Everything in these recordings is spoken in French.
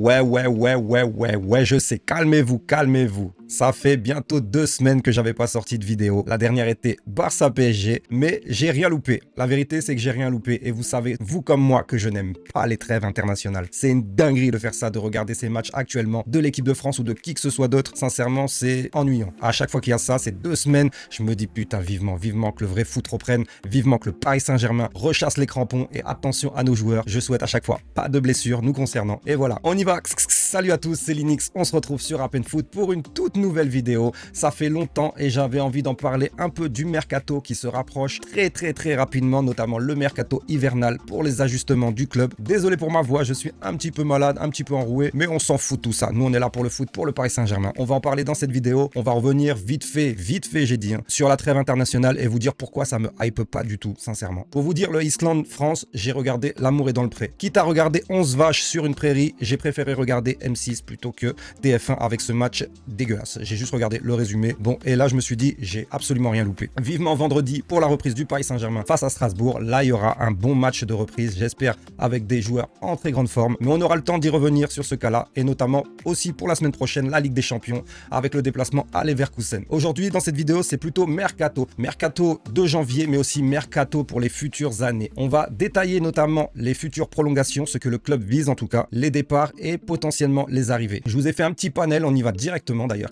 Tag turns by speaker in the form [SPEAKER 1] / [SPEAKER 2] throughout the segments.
[SPEAKER 1] Ouais, je sais, calmez-vous, calmez-vous. Ça fait bientôt 2 semaines que j'avais pas sorti de vidéo. La dernière était Barça PSG, mais j'ai rien loupé. La vérité, c'est que j'ai rien loupé. Et vous savez, vous comme moi, que je n'aime pas les trêves internationales. C'est une dinguerie de faire ça, de regarder ces matchs actuellement de l'équipe de France ou de qui que ce soit d'autre. Sincèrement, c'est ennuyant. À chaque fois qu'il y a ça, c'est 2 semaines, je me dis putain, vivement que le vrai foot reprenne, vivement que le Paris Saint-Germain rechasse les crampons et attention à nos joueurs. Je souhaite à chaque fois pas de blessures nous concernant. Et voilà, on y va. Salut à tous, c'est Linux. On se retrouve sur App & Foot pour une toute nouvelle vidéo. Ça fait longtemps et j'avais envie d'en parler un peu du mercato qui se rapproche très rapidement, notamment le mercato hivernal pour les ajustements du club. Désolé pour ma voix, je suis un petit peu malade, un petit peu enroué, mais on s'en fout de tout ça. Nous, on est là pour le foot, pour le Paris Saint-Germain. On va en parler dans cette vidéo. On va revenir vite fait, j'ai dit, sur la trêve internationale et vous dire pourquoi ça me hype pas du tout, sincèrement. Pour vous dire, le Island-France, j'ai regardé L'amour est dans le pré. Quitte à regarder 11 vaches sur une prairie, j'ai préféré regarder M6 plutôt que TF1 avec ce match dégueulasse. J'ai juste regardé le résumé. Bon, et là, je me suis dit, j'ai absolument rien loupé. Vivement vendredi pour la reprise du Paris Saint-Germain face à Strasbourg. Là, il y aura un bon match de reprise, j'espère, avec des joueurs en très grande forme. Mais on aura le temps d'y revenir sur ce cas-là, et notamment aussi pour la semaine prochaine, la Ligue des Champions, avec le déplacement à Leverkusen. Aujourd'hui, dans cette vidéo, c'est plutôt mercato. Mercato de janvier, mais aussi mercato pour les futures années. On va détailler notamment les futures prolongations, ce que le club vise en tout cas, les départs et potentiellement les arrivées. Je vous ai fait un petit panel, on y va directement d'ailleurs.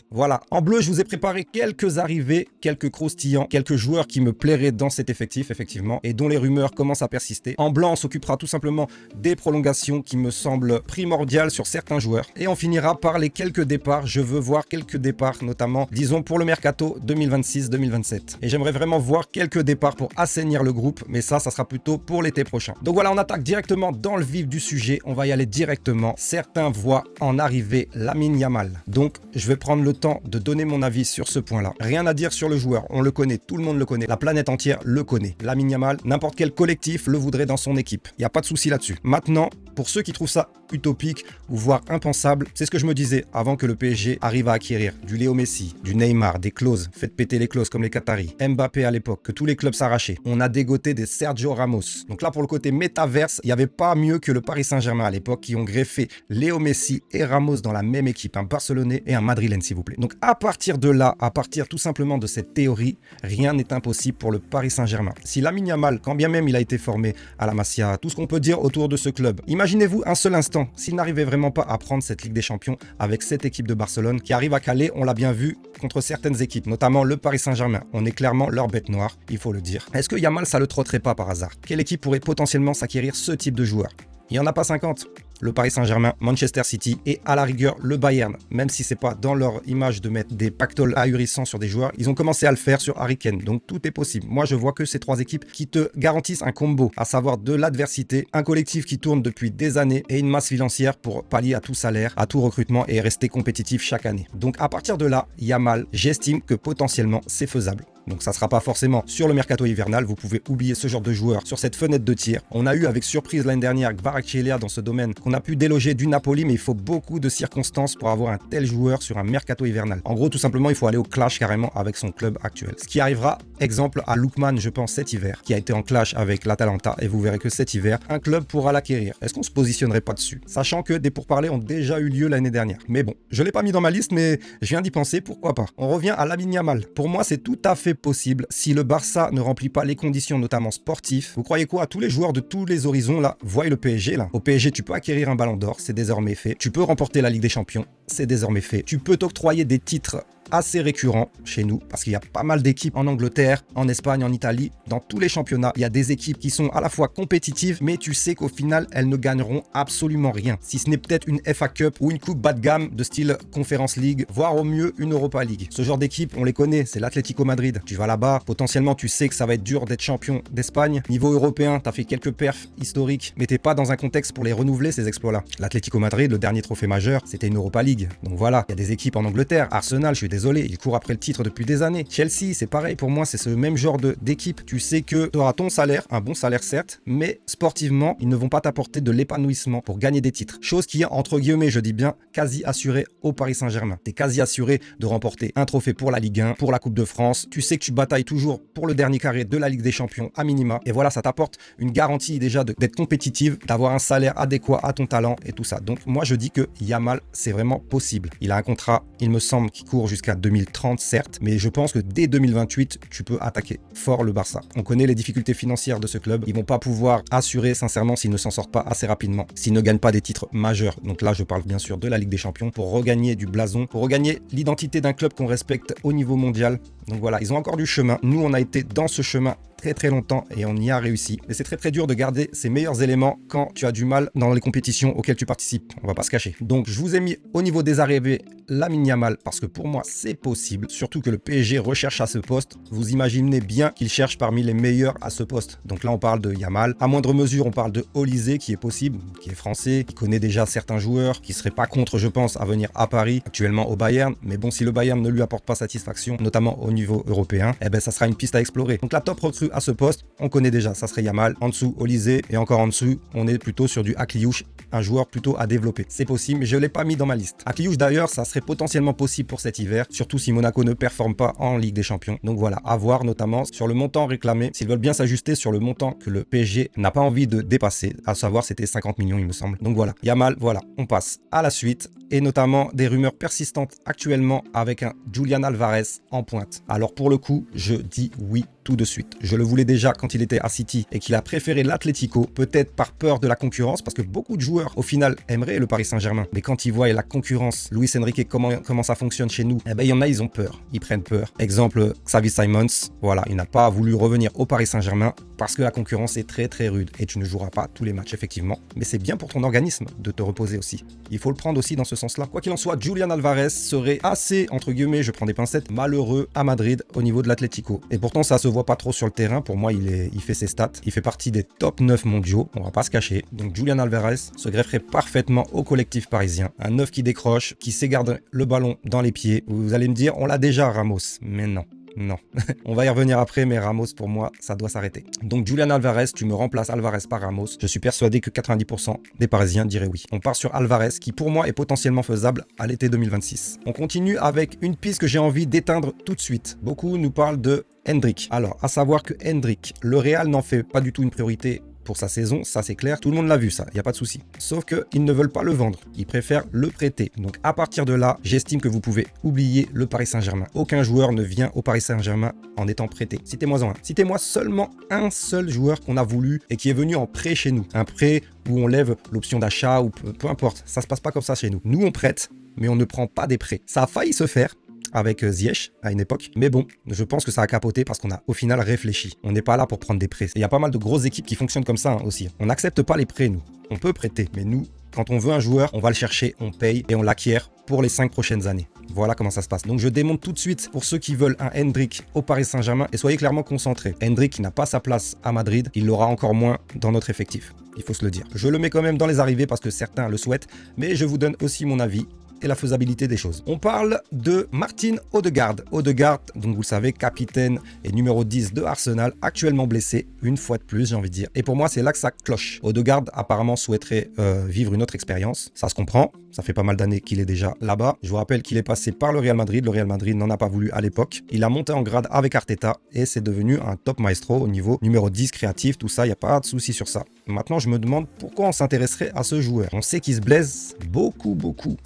[SPEAKER 1] Voilà, en bleu, je vous ai préparé quelques arrivées, quelques croustillants, quelques joueurs qui me plairaient dans cet effectif, effectivement, et dont les rumeurs commencent à persister. En blanc, on s'occupera tout simplement des prolongations qui me semblent primordiales sur certains joueurs. Et on finira par les quelques départs. Je veux voir quelques départs, notamment, disons, pour le mercato 2026-2027. Et j'aimerais vraiment voir quelques départs pour assainir le groupe, mais ça sera plutôt pour l'été prochain. Donc voilà, on attaque directement dans le vif du sujet. On va y aller directement. Certains voient en arriver Lamine Yamal. Donc, je vais prendre le temps de donner mon avis sur ce point-là. Rien à dire sur le joueur, on le connaît, tout le monde le connaît, la planète entière le connaît. Lamine Yamal, n'importe quel collectif le voudrait dans son équipe. Il n'y a pas de souci là-dessus. Maintenant, pour ceux qui trouvent ça utopique ou voire impensable, c'est ce que je me disais avant que le PSG arrive à acquérir du Léo Messi, du Neymar, des clauses, faites péter les clauses comme les Qataris, Mbappé à l'époque, que tous les clubs s'arrachaient. On a dégoté des Sergio Ramos. Donc là, pour le côté métaverse, il n'y avait pas mieux que le Paris Saint-Germain à l'époque qui ont greffé Léo Messi et Ramos dans la même équipe, un Barcelonais et un Madrilène s'il vous plaît. Donc à partir de là, à partir tout simplement de cette théorie, rien n'est impossible pour le Paris Saint-Germain. Si Lamine Yamal, quand bien même il a été formé à la Masia, tout ce qu'on peut dire autour de ce club, imaginez-vous un seul instant, s'il n'arrivait vraiment pas à prendre cette Ligue des Champions avec cette équipe de Barcelone qui arrive à caler, on l'a bien vu, contre certaines équipes, notamment le Paris Saint-Germain. On est clairement leur bête noire, il faut le dire. Est-ce que Yamal, ça le trotterait pas par hasard? Quelle équipe pourrait potentiellement s'acquérir ce type de joueur? Il n'y en a pas 50. Le Paris Saint-Germain, Manchester City et à la rigueur le Bayern. Même si c'est pas dans leur image de mettre des pactoles ahurissants sur des joueurs, ils ont commencé à le faire sur Harry Kane. Donc tout est possible. Moi je vois que ces 3 équipes qui te garantissent un combo, à savoir de l'adversité, un collectif qui tourne depuis des années et une masse financière pour pallier à tout salaire, à tout recrutement et rester compétitif chaque année. Donc à partir de là, Yamal, j'estime que potentiellement c'est faisable. Donc ça ne sera pas forcément sur le mercato hivernal, vous pouvez oublier ce genre de joueur sur cette fenêtre de tir. On a eu avec surprise l'année dernière Kvaratskhelia dans ce domaine qu'on a pu déloger du Napoli, mais il faut beaucoup de circonstances pour avoir un tel joueur sur un mercato hivernal. En gros, tout simplement, il faut aller au clash carrément avec son club actuel. Ce qui arrivera, exemple à Lookman, je pense, cet hiver, qui a été en clash avec l'Atalanta, et vous verrez que cet hiver, un club pourra l'acquérir. Est-ce qu'on se positionnerait pas dessus? Sachant que des pourparlers ont déjà eu lieu l'année dernière. Mais bon, je l'ai pas mis dans ma liste, mais je viens d'y penser, pourquoi pas. On revient à Lamine Yamal. Pour moi, c'est tout à fait possible. Si le Barça ne remplit pas les conditions, notamment sportives, vous croyez quoi? Tous les joueurs de tous les horizons, là, voient le PSG, là. Au PSG, tu peux acquérir un ballon d'or, c'est désormais fait. Tu peux remporter la Ligue des Champions, c'est désormais fait. Tu peux t'octroyer des titres assez récurrent chez nous parce qu'il y a pas mal d'équipes en Angleterre, en Espagne, en Italie, dans tous les championnats. Il y a des équipes qui sont à la fois compétitives, mais tu sais qu'au final, elles ne gagneront absolument rien. Si ce n'est peut-être une FA Cup ou une coupe bas de gamme de style Conference League, voire au mieux une Europa League. Ce genre d'équipe, on les connaît, c'est l'Atlético Madrid. Tu vas là-bas, potentiellement tu sais que ça va être dur d'être champion d'Espagne. Niveau européen, t'as fait quelques perfs historiques, mais t'es pas dans un contexte pour les renouveler ces exploits-là. L'Atlético Madrid, le dernier trophée majeur, c'était une Europa League. Donc voilà, il y a des équipes en Angleterre, Arsenal, je suis désolé, il court après le titre depuis des années. Chelsea, c'est pareil pour moi, c'est ce même genre d'équipe. Tu sais que tu auras ton salaire, un bon salaire certes, mais sportivement, ils ne vont pas t'apporter de l'épanouissement pour gagner des titres. Chose qui est, entre guillemets, je dis bien, quasi assurée au Paris Saint-Germain. Tu es quasi assuré de remporter un trophée pour la Ligue 1, pour la Coupe de France. Tu sais que tu batailles toujours pour le dernier carré de la Ligue des Champions à minima. Et voilà, ça t'apporte une garantie déjà d'être compétitive, d'avoir un salaire adéquat à ton talent et tout ça. Donc moi, je dis que Yamal, c'est vraiment possible. Il a un contrat, il me semble, qui court jusqu'à 2030, certes, mais je pense que dès 2028, tu peux attaquer fort le Barça. On connaît les difficultés financières de ce club. Ils vont pas pouvoir assurer, sincèrement, s'ils ne s'en sortent pas assez rapidement, s'ils ne gagnent pas des titres majeurs. Donc là, je parle bien sûr de la Ligue des Champions, pour regagner du blason, pour regagner l'identité d'un club qu'on respecte au niveau mondial. Donc voilà, ils ont encore du chemin. Nous, on a été dans ce chemin très longtemps et on y a réussi. Mais c'est très dur de garder ses meilleurs éléments quand tu as du mal dans les compétitions auxquelles tu participes. On va pas se cacher. Donc je vous ai mis au niveau des arrivées Lamine Yamal parce que pour moi c'est possible. Surtout que le PSG recherche à ce poste. Vous imaginez bien qu'il cherche parmi les meilleurs à ce poste. Donc là on parle de Yamal. À moindre mesure on parle de Olysée qui est possible, qui est français, qui connaît déjà certains joueurs, qui serait pas contre je pense à venir à Paris, actuellement au Bayern. Mais bon, si le Bayern ne lui apporte pas satisfaction, notamment au niveau européen, eh ben ça sera une piste à explorer. Donc la top recrue à ce poste, on connaît déjà, ça serait Yamal. En dessous, Olysée. Et encore en dessous, on est plutôt sur du Akliouche, un joueur plutôt à développer. C'est possible, mais je ne l'ai pas mis dans ma liste. Akliouche d'ailleurs, ça serait potentiellement possible pour cet hiver, surtout si Monaco ne performe pas en Ligue des Champions. Donc voilà, à voir notamment sur le montant réclamé, s'ils veulent bien s'ajuster sur le montant que le PSG n'a pas envie de dépasser, à savoir c'était 50 millions il me semble. Donc voilà, Yamal, voilà, on passe à la suite, et notamment des rumeurs persistantes actuellement avec un Julian Alvarez en pointe. Alors pour le coup, je dis oui tout de suite. Je le voulais déjà quand il était à City et qu'il a préféré l'Atlético, peut-être par peur de la concurrence, parce que beaucoup de joueurs au final aimeraient le Paris Saint-Germain. Mais quand ils voient la concurrence, Luis Enrique, comment ça fonctionne chez nous, eh ben il y en a, ils ont peur, ils prennent peur. Exemple, Xavi Simons, voilà, il n'a pas voulu revenir au Paris Saint-Germain parce que la concurrence est très rude et tu ne joueras pas tous les matchs effectivement. Mais c'est bien pour ton organisme de te reposer aussi. Il faut le prendre aussi dans ce sens-là. Quoi qu'il en soit, Julian Alvarez serait assez, entre guillemets, je prends des pincettes, malheureux à Madrid au niveau de l'Atlético. Et pourtant, ça se voit pas trop sur le terrain. Pour moi, il fait ses stats. Il fait partie des top 9 mondiaux. On va pas se cacher. Donc, Julian Alvarez se grefferait parfaitement au collectif parisien. Un 9 qui décroche, qui sait garder le ballon dans les pieds. Vous allez me dire, on l'a déjà Ramos. Mais non. Non, on va y revenir après, mais Ramos, pour moi, ça doit s'arrêter. Donc, Julian Alvarez, tu me remplaces Alvarez par Ramos. Je suis persuadé que 90% des Parisiens diraient oui. On part sur Alvarez, qui pour moi est potentiellement faisable à l'été 2026. On continue avec une piste que j'ai envie d'éteindre tout de suite. Beaucoup nous parlent de Endrick. Alors, à savoir que Endrick, le Real n'en fait pas du tout une priorité pour sa saison, ça c'est clair, tout le monde l'a vu ça, il n'y a pas de souci. Sauf qu'ils ne veulent pas le vendre, ils préfèrent le prêter. Donc à partir de là, j'estime que vous pouvez oublier le Paris Saint-Germain. Aucun joueur ne vient au Paris Saint-Germain en étant prêté. Citez-moi un. Citez-moi seulement un seul joueur qu'on a voulu et qui est venu en prêt chez nous. Un prêt où on lève l'option d'achat ou peu importe, ça se passe pas comme ça chez nous. Nous on prête, mais on ne prend pas des prêts. Ça a failli se faire avec Ziyech à une époque. Mais bon, je pense que ça a capoté parce qu'on a au final réfléchi. On n'est pas là pour prendre des prêts. Il y a pas mal de grosses équipes qui fonctionnent comme ça aussi. On n'accepte pas les prêts, nous. On peut prêter, mais nous, quand on veut un joueur, on va le chercher, on paye et on l'acquiert pour les 5 prochaines années. Voilà comment ça se passe. Donc je démonte tout de suite pour ceux qui veulent un Endrick au Paris Saint-Germain et soyez clairement concentrés. Endrick n'a pas sa place à Madrid, il l'aura encore moins dans notre effectif. Il faut se le dire. Je le mets quand même dans les arrivées parce que certains le souhaitent, mais je vous donne aussi mon avis et la faisabilité des choses. On parle de Martin Odegaard. Odegaard, donc vous le savez, capitaine et numéro 10 de Arsenal, actuellement blessé, une fois de plus, j'ai envie de dire. Et pour moi, c'est là que ça cloche. Odegaard, apparemment, souhaiterait vivre une autre expérience. Ça se comprend. Ça fait pas mal d'années qu'il est déjà là-bas. Je vous rappelle qu'il est passé par le Real Madrid. Le Real Madrid n'en a pas voulu à l'époque. Il a monté en grade avec Arteta et c'est devenu un top maestro au niveau numéro 10 créatif, tout ça. Il n'y a pas de souci sur ça. Maintenant, je me demande pourquoi on s'intéresserait à ce joueur. On sait qu'il se blesse beaucoup.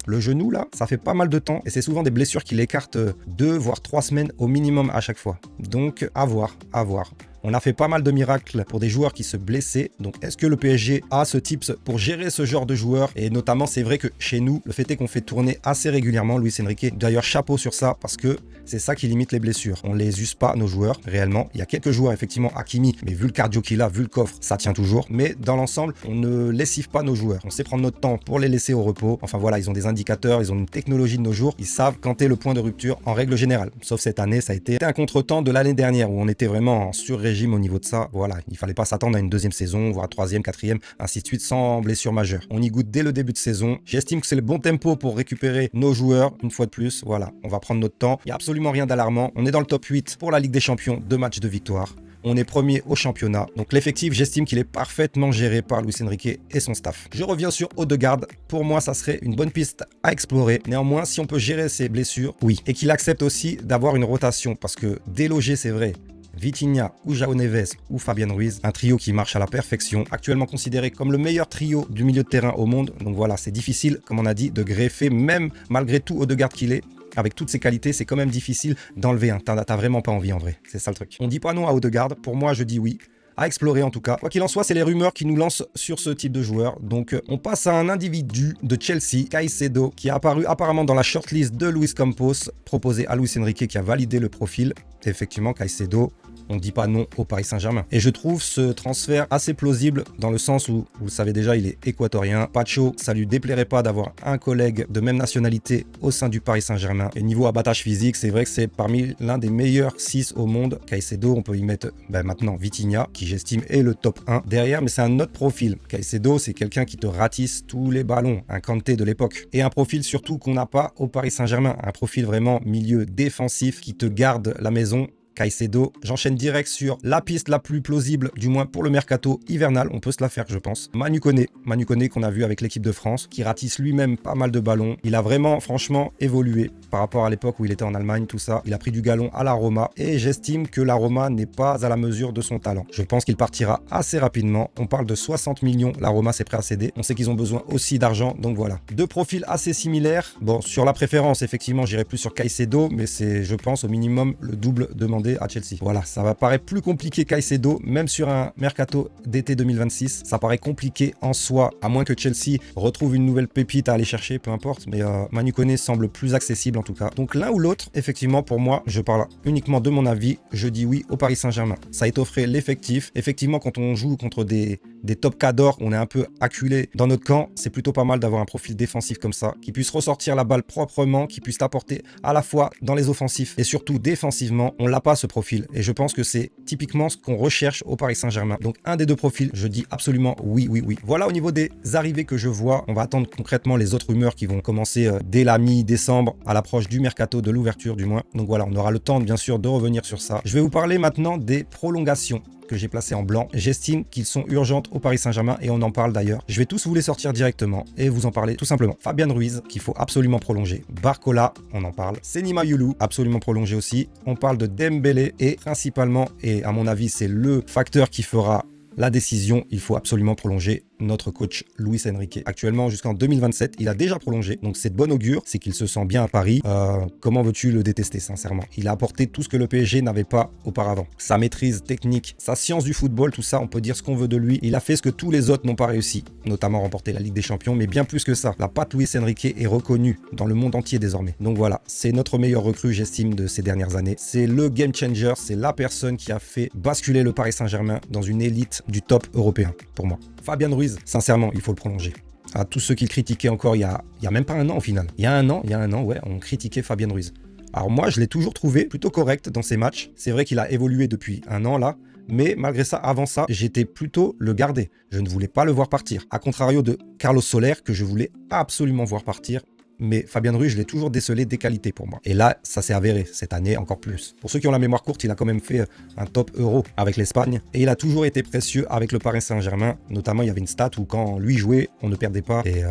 [SPEAKER 1] Le genou, là, ça fait pas mal de temps et c'est souvent des blessures qui l'écartent 2 voire 3 semaines au minimum à chaque fois. Donc, à voir. On a fait pas mal de miracles pour des joueurs qui se blessaient. Donc, est-ce que le PSG a ce tips pour gérer ce genre de joueurs? Et notamment, c'est vrai que chez nous, le fait est qu'on fait tourner assez régulièrement Luis Enrique. D'ailleurs, chapeau sur ça parce que c'est ça qui limite les blessures. On les use pas, nos joueurs, réellement. Il y a quelques joueurs, effectivement, Hakimi, mais vu le cardio qu'il a, vu le coffre, ça tient toujours. Mais dans l'ensemble, on ne lessive pas nos joueurs. On sait prendre notre temps pour les laisser au repos. Enfin voilà, ils ont des indicateurs, ils ont une technologie de nos jours. Ils savent quand est le point de rupture en règle générale. Sauf cette année, ça a été un contretemps de l'année dernière où on était vraiment en surrégime régime au niveau de ça. Voilà, il fallait pas s'attendre à une deuxième saison, voire troisième, quatrième, ainsi de suite, sans blessure majeure. On y goûte dès le début de saison. J'estime que c'est le bon tempo pour récupérer nos joueurs, une fois de plus. Voilà, on va prendre notre temps. Il n'y a absolument rien d'alarmant. On est dans le top 8 pour la Ligue des Champions, 2 matchs de victoire. On est premier au championnat. Donc l'effectif, j'estime qu'il est parfaitement géré par Luis Enrique et son staff. Je reviens sur Odegaard. Pour moi, ça serait une bonne piste à explorer. Néanmoins, si on peut gérer ses blessures, oui. Et qu'il accepte aussi d'avoir une rotation. Parce que déloger, c'est vrai, Vitinha ou João Neves ou Fabian Ruiz, un trio qui marche à la perfection, actuellement considéré comme le meilleur trio du milieu de terrain au monde. Donc voilà, c'est difficile, comme on a dit, de greffer, même malgré tout Odegaard qu'il est. Avec toutes ses qualités, c'est quand même difficile d'enlever un. T'as vraiment pas envie en vrai, c'est ça le truc. On dit pas non à Odegaard, pour moi je dis oui. À explorer en tout cas. Quoi qu'il en soit, c'est les rumeurs qui nous lancent sur ce type de joueur. Donc on passe à un individu de Chelsea, Caicedo, qui a apparu apparemment dans la shortlist de Luis Campos, proposé à Luis Enrique qui a validé le profil. Et effectivement, Caicedo, on ne dit pas non au Paris Saint-Germain. Et je trouve ce transfert assez plausible dans le sens où, vous le savez déjà, il est équatorien. Pacho, ça lui déplairait pas d'avoir un collègue de même nationalité au sein du Paris Saint-Germain. Et niveau abattage physique, c'est vrai que c'est parmi l'un des meilleurs 6 au monde. Caicedo, on peut y mettre maintenant Vitinha, qui j'estime est le top 1 derrière, mais c'est un autre profil. Caicedo, c'est quelqu'un qui te ratisse tous les ballons, un Kanté de l'époque. Et un profil surtout qu'on n'a pas au Paris Saint-Germain, un profil vraiment milieu défensif qui te garde la maison. Caicedo, j'enchaîne direct sur la piste la plus plausible, du moins pour le mercato hivernal, on peut se la faire je pense. Manu Koné qu'on a vu avec l'équipe de France, qui ratisse lui-même pas mal de ballons. Il a vraiment franchement évolué par rapport à l'époque où il était en Allemagne, tout ça. Il a pris du galon à la Roma et j'estime que la Roma n'est pas à la mesure de son talent. Je pense qu'il partira assez rapidement. On parle de 60 millions, la Roma c'est prêt à céder. On sait qu'ils ont besoin aussi d'argent, donc voilà. Deux profils assez similaires. Bon, sur la préférence, effectivement, j'irai plus sur Caicedo, mais c'est, je pense, au minimum le double demandé à Chelsea. Voilà, ça va paraître plus compliqué Caicedo, même sur un mercato d'été 2026. Ça paraît compliqué en soi, à moins que Chelsea retrouve une nouvelle pépite à aller chercher, peu importe. Mais Manu Koné semble plus accessible en tout cas. Donc l'un ou l'autre, effectivement, pour moi, je parle uniquement de mon avis, je dis oui au Paris Saint-Germain. Ça étofferait l'effectif. Effectivement, quand on joue contre des top cadors, on est un peu acculé dans notre camp. C'est plutôt pas mal d'avoir un profil défensif comme ça, qui puisse ressortir la balle proprement, qui puisse t'apporter à la fois dans les offensifs et surtout défensivement. On l'a pas ce profil et je pense que c'est typiquement ce qu'on recherche au Paris Saint-Germain. Donc un des deux profils, je dis absolument oui, oui, oui. Voilà au niveau des arrivées que je vois. On va attendre concrètement les autres rumeurs qui vont commencer dès la mi-décembre à l'approche du mercato, de l'ouverture du moins. Donc voilà, on aura le temps bien sûr de revenir sur ça. Je vais vous parler maintenant des prolongations que j'ai placées en blanc. J'estime qu'ils sont urgentes au Paris Saint-Germain et on en parle d'ailleurs. Je vais tous vous les sortir directement et vous en parler tout simplement. Fabian Ruiz, qu'il faut absolument prolonger. Barcola, on en parle. Senima Yulu, absolument prolongé aussi. On parle de Dembélé et principalement, et à mon avis c'est le facteur qui fera la décision, il faut absolument prolonger notre coach Luis Enrique. Actuellement, jusqu'en 2027, il a déjà prolongé. Donc, c'est de bon augure. C'est qu'il se sent bien à Paris. Comment veux-tu le détester, sincèrement? Il a apporté tout ce que le PSG n'avait pas auparavant. Sa maîtrise technique, sa science du football, tout ça, on peut dire ce qu'on veut de lui. Il a fait ce que tous les autres n'ont pas réussi, notamment remporter la Ligue des Champions, mais bien plus que ça. La patte Luis Enrique est reconnue dans le monde entier désormais. Donc voilà, c'est notre meilleur recrue, j'estime, de ces dernières années. C'est le game changer, c'est la personne qui a fait basculer le Paris Saint-Germain dans une élite du top européen, pour moi. Fabian Ruiz, sincèrement, il faut le prolonger. À tous ceux qui le critiquaient encore il y a même pas un an au final. Il y a un an, ouais, on critiquait Fabian Ruiz. Alors moi, je l'ai toujours trouvé plutôt correct dans ses matchs. C'est vrai qu'il a évolué depuis un an là, mais malgré ça, avant ça, j'étais plutôt le garder. Je ne voulais pas le voir partir. A contrario de Carlos Soler, que je voulais absolument voir partir. Mais Fabian Ruiz, je l'ai toujours décelé des qualités pour moi. Et là, ça s'est avéré, cette année encore plus. Pour ceux qui ont la mémoire courte, il a quand même fait un top euro avec l'Espagne. Et il a toujours été précieux avec le Paris Saint-Germain. Notamment, il y avait une stat où quand lui jouait, on ne perdait pas. Et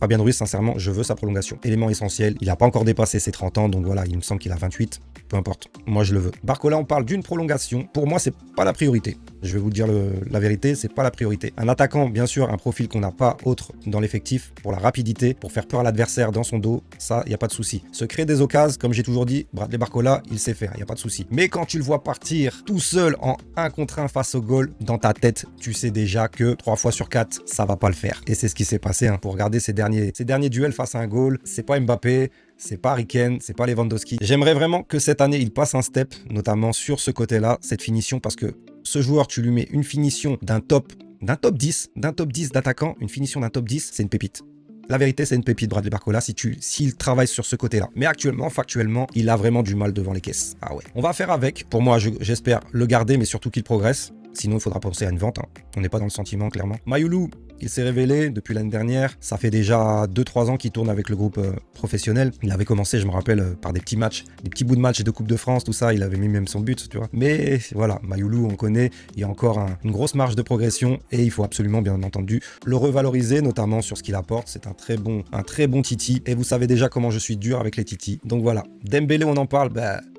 [SPEAKER 1] Fabian Ruiz, sincèrement, je veux sa prolongation. Élément essentiel, il n'a pas encore dépassé ses 30 ans, donc voilà, il me semble qu'il a 28. Peu importe, moi je le veux. Barcola, on parle d'une prolongation. Pour moi, c'est pas la priorité. Je vais vous dire la vérité, c'est pas la priorité. Un attaquant, bien sûr, un profil qu'on n'a pas autre dans l'effectif, pour la rapidité, pour faire peur à l'adversaire dans son dos, ça, il n'y a pas de souci. Se créer des occasions, comme j'ai toujours dit, Bradley Barcola, il sait faire, il n'y a pas de souci. Mais quand tu le vois partir tout seul en 1 contre 1 face au goal, dans ta tête, tu sais déjà que 3 fois sur 4, ça va pas le faire. Et c'est ce qui s'est passé, hein. Pour regarder ces derniers duels face à un goal, c'est pas Mbappé, c'est pas Harry Kane, c'est pas Lewandowski. J'aimerais vraiment que cette année, il passe un step, notamment sur ce côté-là, cette finition, parce que ce joueur, tu lui mets une finition d'un top 10 d'attaquant, une finition d'un top 10, c'est une pépite. La vérité, c'est une pépite, Bradley Barcola, s'il travaille sur ce côté-là. Mais actuellement, factuellement, il a vraiment du mal devant les caisses. Ah ouais. On va faire avec. Pour moi, j'espère le garder, mais surtout qu'il progresse. Sinon, il faudra penser à une vente. Hein. On n'est pas dans le sentiment, clairement. Mayoulou, il s'est révélé depuis l'année dernière. Ça fait déjà 2-3 ans qu'il tourne avec le groupe professionnel. Il avait commencé, je me rappelle, par des petits matchs, des petits bouts de matchs de Coupe de France, tout ça. Il avait mis même son but, tu vois. Mais voilà, Mayoulou, on connaît. Il y a encore une grosse marge de progression et il faut absolument, bien entendu, le revaloriser, notamment sur ce qu'il apporte. C'est un très bon Titi. Et vous savez déjà comment je suis dur avec les Titi. Donc voilà. Dembélé, on en parle,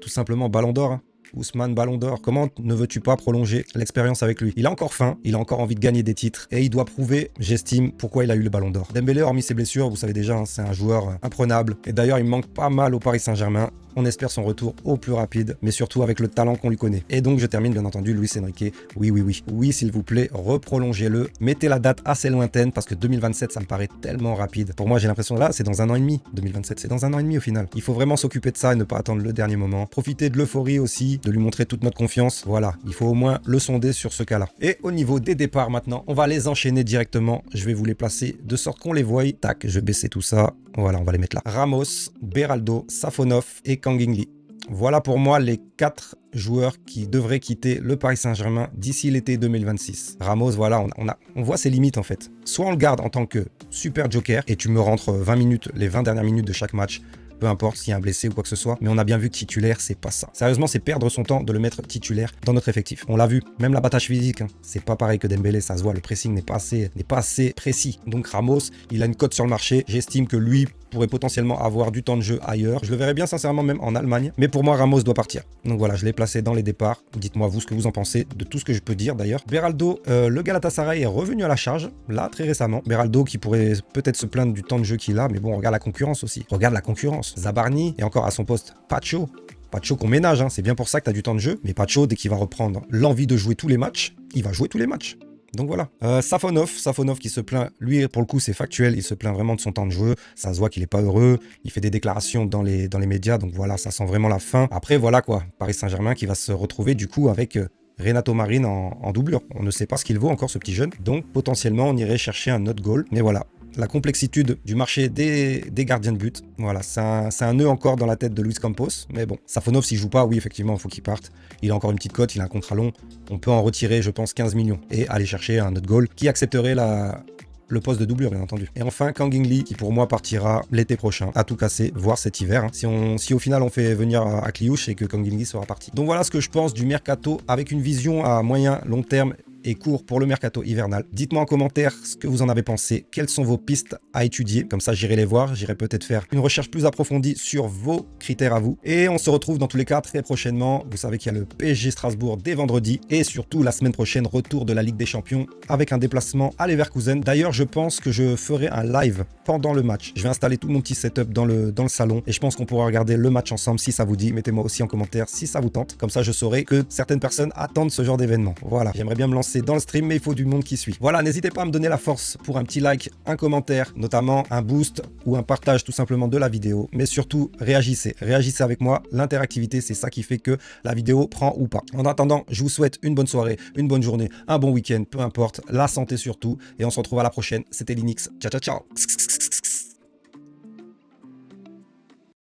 [SPEAKER 1] tout simplement Ballon d'Or. Hein. Ousmane Ballon d'Or, comment ne veux-tu pas prolonger l'expérience avec lui? Il a encore faim, il a encore envie de gagner des titres et il doit prouver, j'estime, pourquoi il a eu le Ballon d'Or. Dembélé, hormis ses blessures, vous savez déjà, hein, c'est un joueur imprenable. Et d'ailleurs, il manque pas mal au Paris Saint-Germain. On espère son retour au plus rapide, mais surtout avec le talent qu'on lui connaît. Et donc, je termine bien entendu, Luis Enrique. Oui, s'il vous plaît, reprolongez-le. Mettez la date assez lointaine parce que 2027, ça me paraît tellement rapide. Pour moi, j'ai l'impression là, c'est dans un an et demi. 2027, c'est dans un an et demi au final. Il faut vraiment s'occuper de ça et ne pas attendre le dernier moment. Profiter de l'euphorie aussi, de lui montrer toute notre confiance. Voilà, il faut au moins le sonder sur ce cas-là. Et au niveau des départs maintenant, on va les enchaîner directement. Je vais vous les placer de sorte qu'on les voie. Tac, je vais baisser tout ça. Voilà, on va les mettre là. Ramos, Beraldo, Safonov et Kang In Lee. Voilà pour moi les 4 joueurs qui devraient quitter le Paris Saint-Germain d'ici l'été 2026. Ramos, voilà, on voit ses limites en fait. Soit on le garde en tant que super joker et tu me rentres 20 minutes, les 20 dernières minutes de chaque match. Peu importe s'il y a un blessé ou quoi que ce soit, mais on a bien vu que titulaire, c'est pas ça. Sérieusement, c'est perdre son temps de le mettre titulaire dans notre effectif. On l'a vu, même l'abattage physique, hein, c'est pas pareil que Dembélé, ça se voit, le pressing n'est pas assez précis. Donc Ramos, il a une cote sur le marché, j'estime que lui pourrait potentiellement avoir du temps de jeu ailleurs. Je le verrais bien sincèrement même en Allemagne, mais pour moi Ramos doit partir. Donc voilà, je l'ai placé dans les départs. Dites-moi vous ce que vous en pensez de tout ce que je peux dire d'ailleurs. Beraldo, le Galatasaray est revenu à la charge, là très récemment. Beraldo qui pourrait peut-être se plaindre du temps de jeu qu'il a, mais bon, regarde la concurrence aussi. Regarde la concurrence. Zabarni et encore à son poste, Pacho. Pacho qu'on ménage, hein. C'est bien pour ça que tu as du temps de jeu. Mais Pacho, dès qu'il va reprendre l'envie de jouer tous les matchs, il va jouer tous les matchs. Donc voilà. Safonov qui se plaint, lui pour le coup c'est factuel, il se plaint vraiment de son temps de jeu, ça se voit qu'il est pas heureux, il fait des déclarations dans les médias, donc voilà, ça sent vraiment la fin. Après voilà quoi, Paris Saint-Germain qui va se retrouver du coup avec Renato Marin en doublure. On ne sait pas ce qu'il vaut encore ce petit jeune, donc potentiellement on irait chercher un autre goal, mais voilà. La complexitude du marché des gardiens de but. Voilà, c'est un nœud encore dans la tête de Luis Campos. Mais bon, Safonov, s'il joue pas, oui, effectivement, il faut qu'il parte. Il a encore une petite cote, il a un contrat long. On peut en retirer, je pense, 15 millions et aller chercher un autre goal qui accepterait le poste de doublure, bien entendu. Et enfin, Kang In Lee, qui pour moi partira l'été prochain, à tout casser, voire cet hiver. Hein. Si au final on fait venir à Cliouche et que Kang In Lee sera parti. Donc voilà ce que je pense du mercato avec une vision à moyen, long terme et court pour le mercato hivernal. Dites-moi en commentaire ce que vous en avez pensé, quelles sont vos pistes à étudier, comme ça j'irai les voir, j'irai peut-être faire une recherche plus approfondie sur vos critères à vous. Et on se retrouve dans tous les cas très prochainement. Vous savez qu'il y a le PSG Strasbourg dès vendredi et surtout la semaine prochaine, retour de la Ligue des Champions avec un déplacement à Leverkusen. D'ailleurs, je pense que je ferai un live pendant le match. Je vais installer tout mon petit setup dans le salon et je pense qu'on pourra regarder le match ensemble si ça vous dit. Mettez-moi aussi en commentaire si ça vous tente. Comme ça, je saurai que certaines personnes attendent ce genre d'événement. Voilà, j'aimerais bien me lancer dans le stream, mais il faut du monde qui suit. Voilà, n'hésitez pas à me donner la force pour un petit like, un commentaire, notamment un boost ou un partage tout simplement de la vidéo. Mais surtout, réagissez. Réagissez avec moi. L'interactivité, c'est ça qui fait que la vidéo prend ou pas. En attendant, je vous souhaite une bonne soirée, une bonne journée, un bon week-end, peu importe. La santé surtout. Et on se retrouve à la prochaine. C'était Linux. Ciao, ciao, ciao.